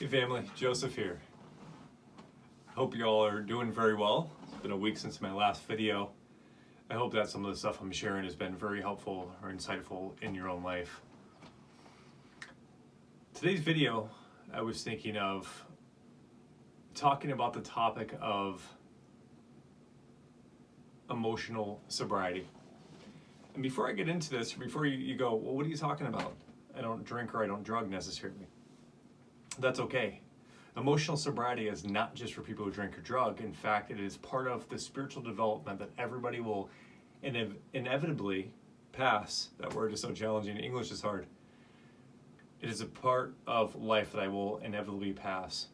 Hey family, Joseph here. Hope you all are doing very well. It's been a week since my last video. I hope that some of the stuff I'm sharing has been very helpful or insightful in your own life. Today's video, I was thinking of talking about the topic of emotional sobriety. And before I get into this, before you go, well, what are you talking about? I don't drink or I don't drug necessarily. That's okay. Emotional sobriety is not just for people who drink or drug. In fact, it is part of the spiritual development that everybody will inevitably pass. That word is so challenging. English is hard. It is a part of life that I will inevitably pass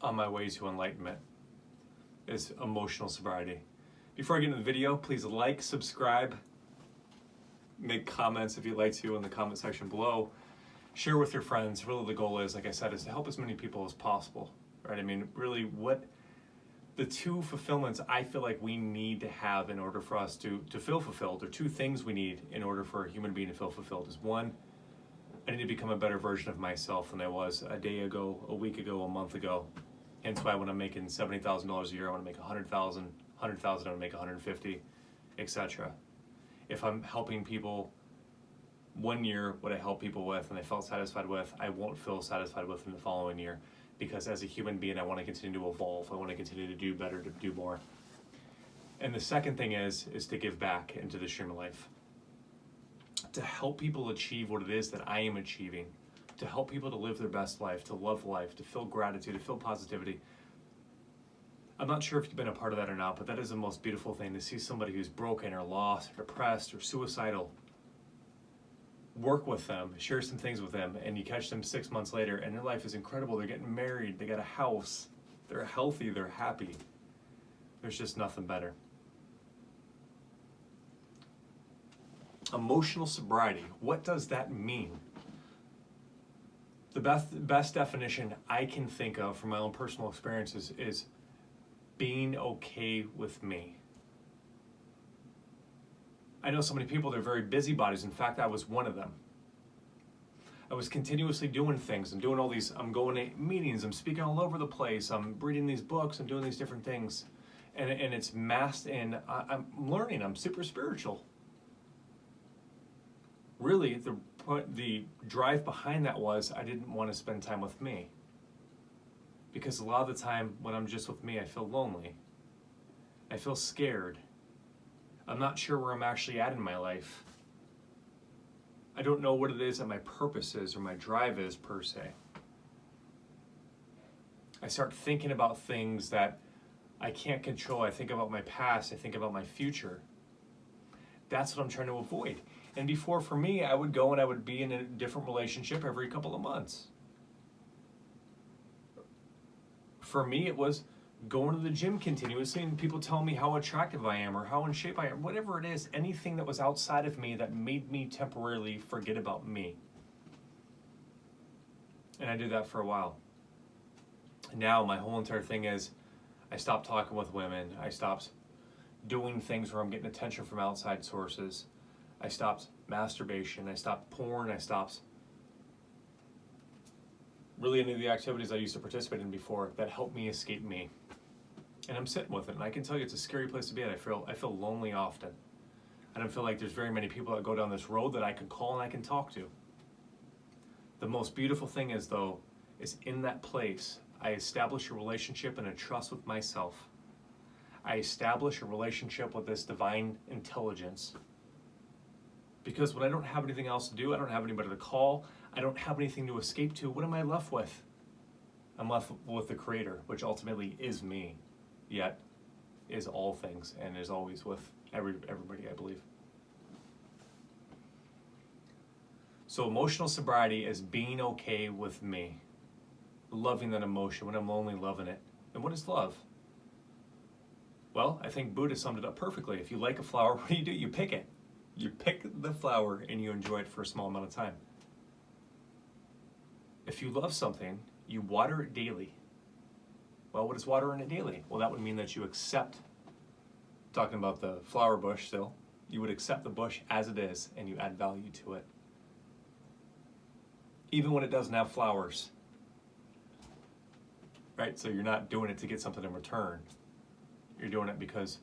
on my way to enlightenment, is emotional sobriety. Before I get into the video, please like, subscribe, make comments if you'd like to in the comment section below. Share with your friends. Really the goal is, like I said, is to help as many people as possible, right? I mean, really what the two fulfillments I feel like we need to have in order for us to feel fulfilled, or two things we need in order for a human being to feel fulfilled is one, I need to become a better version of myself than I was a day ago, a week ago, a month ago. Hence why when I'm making $70,000 a year, I want to make 100,000, I want to make 150, etc. If I'm helping people 1 year, what I help people with and I felt satisfied with, I won't feel satisfied with in the following year, because as a human being, I want to continue to evolve. I want to continue to do better, to do more. And the second thing is to give back into the stream of life, to help people achieve what it is that I am achieving, to help people to live their best life, to love life, to feel gratitude, to feel positivity. I'm not sure if you've been a part of that or not, but that is the most beautiful thing, to see somebody who's broken or lost or depressed or suicidal. Work with them, share some things with them, and you catch them 6 months later and their life is incredible. They're getting married, they got a house, they're healthy, they're happy. There's just nothing better. Emotional sobriety, what does that mean? The best definition I can think of from my own personal experiences is being okay with me. I know so many people, they're very busybodies. In fact, I was one of them. I was continuously doing things. I'm doing all these, I'm going to meetings, I'm speaking all over the place, I'm reading these books, I'm doing these different things. And it's masked in, I'm learning, I'm super spiritual. Really, the drive behind that was I didn't want to spend time with me. Because a lot of the time when I'm just with me, I feel lonely. I feel scared. I'm not sure where I'm actually at in my life. I don't know what it is that my purpose is or my drive is per se. I start thinking about things that I can't control. I think about my past. I think about my future. That's what I'm trying to avoid. And before, for me, I would go and I would be in a different relationship every couple of months. For me, it was going to the gym continuously and people tell me how attractive I am or how in shape I am, whatever it is, anything that was outside of me that made me temporarily forget about me. And I did that for a while. Now my whole entire thing is I stopped talking with women. I stopped doing things where I'm getting attention from outside sources. I stopped masturbation. I stopped porn. I stopped really any of the activities I used to participate in before that helped me escape me. And I'm sitting with it, and I can tell you it's a scary place to be at. I feel lonely often. I don't feel like there's very many people that go down this road that I can call and I can talk to. The most beautiful thing is, though, is in that place, I establish a relationship and a trust with myself. I establish a relationship with this divine intelligence. Because when I don't have anything else to do, I don't have anybody to call, I don't have anything to escape to, what am I left with? I'm left with the Creator, which ultimately is me, yet is all things and is always with everybody, I believe. So emotional sobriety is being okay with me, loving that emotion. When I'm lonely, loving it. And what is love? Well, I think Buddha summed it up perfectly. If you like a flower, what do? You pick it. You pick the flower and you enjoy it for a small amount of time. If you love something, you water it daily. Well, what is watering it daily? Well, that would mean that you accept, talking about the flower bush still, you would accept the bush as it is and you add value to it. even when it doesn't have flowers. Right? So you're not doing it to get something in return. You're doing it because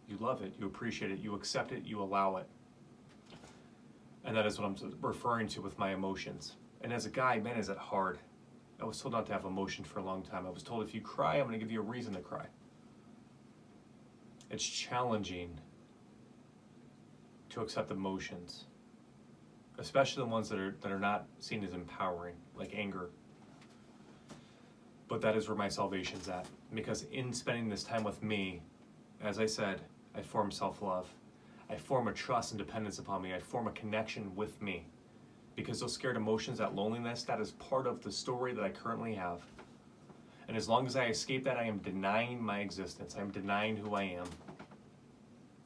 you love it, you appreciate it, you accept it, you allow it. And that is what I'm referring to with my emotions. And as a guy, man, is it hard. I was told not to have emotions for a long time. I was told if you cry, I'm going to give you a reason to cry. It's challenging to accept emotions, especially the ones that are not seen as empowering, like anger. But that is where my salvation's at. Because in spending this time with me, as I said, I form self-love. I form a trust and dependence upon me. I form a connection with me. Because those scared emotions, that loneliness, that is part of the story that I currently have. And as long as I escape that, I am denying my existence. I am denying who I am.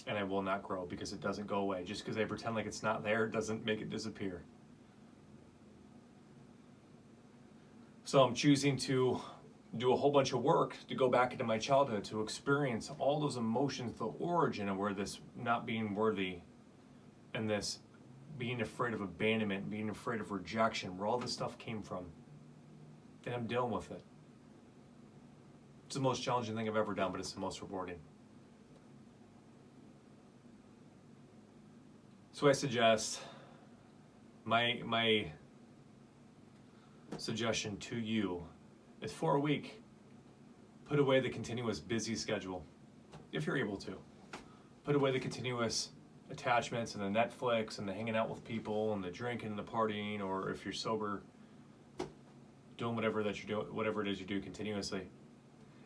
And I will not grow because it doesn't go away. Just because I pretend like it's not there doesn't make it disappear. So I'm choosing to do a whole bunch of work to go back into my childhood, to experience all those emotions, the origin of where this not being worthy and this being afraid of abandonment, being afraid of rejection, where all this stuff came from. And I'm dealing with it. It's the most challenging thing I've ever done, but it's the most rewarding. So I suggest, my suggestion to you is for a week, put away the continuous busy schedule, if you're able to. Put away the continuous attachments and the Netflix and the hanging out with people and the drinking and the partying, or if you're sober, doing whatever that you're doing, whatever it is you do continuously,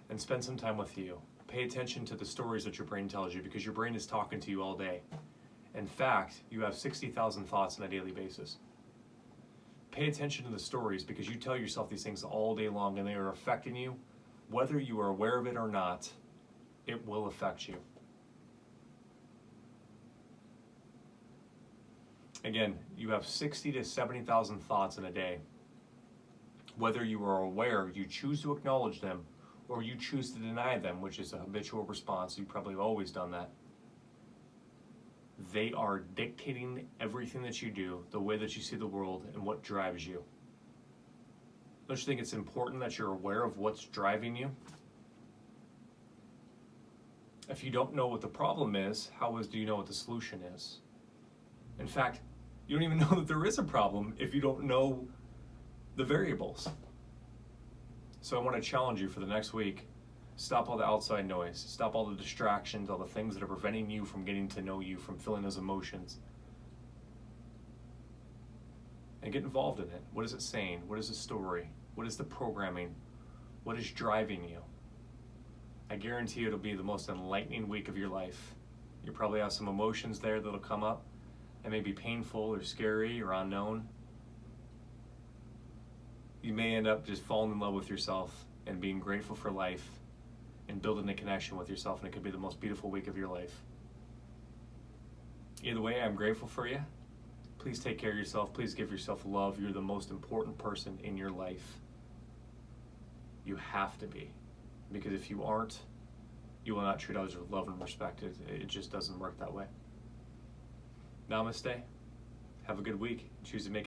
and spend some time with you. Pay attention to the stories that your brain tells you, because your brain is talking to you all day. In fact, you have 60,000 thoughts on a daily basis. Pay attention to the stories, because you tell yourself these things all day long and they are affecting you. Whether you are aware of it or not, it will affect you. Again, you have 60 to 70,000 thoughts in a day. Whether you are aware, you choose to acknowledge them, or you choose to deny them, which is a habitual response. You probably have always done that. They are dictating everything that you do, the way that you see the world, and what drives you. Don't you think it's important that you're aware of what's driving you? If you don't know what the problem is, do you know what the solution is? In fact, you don't even know that there is a problem if you don't know the variables. So I want to challenge you for the next week. Stop all the outside noise. Stop all the distractions, all the things that are preventing you from getting to know you, from feeling those emotions. And get involved in it. What is it saying? What is the story? What is the programming? What is driving you? I guarantee you it'll be the most enlightening week of your life. You probably have some emotions there that'll come up that may be painful or scary or unknown. You may end up just falling in love with yourself and being grateful for life and building a connection with yourself, and it could be the most beautiful week of your life. Either way, I'm grateful for you. Please take care of yourself. Please give yourself love. You're the most important person in your life. You have to be. Because if you aren't, you will not treat others with love and respect. It just doesn't work that way. Namaste. Have a good week. Choose to make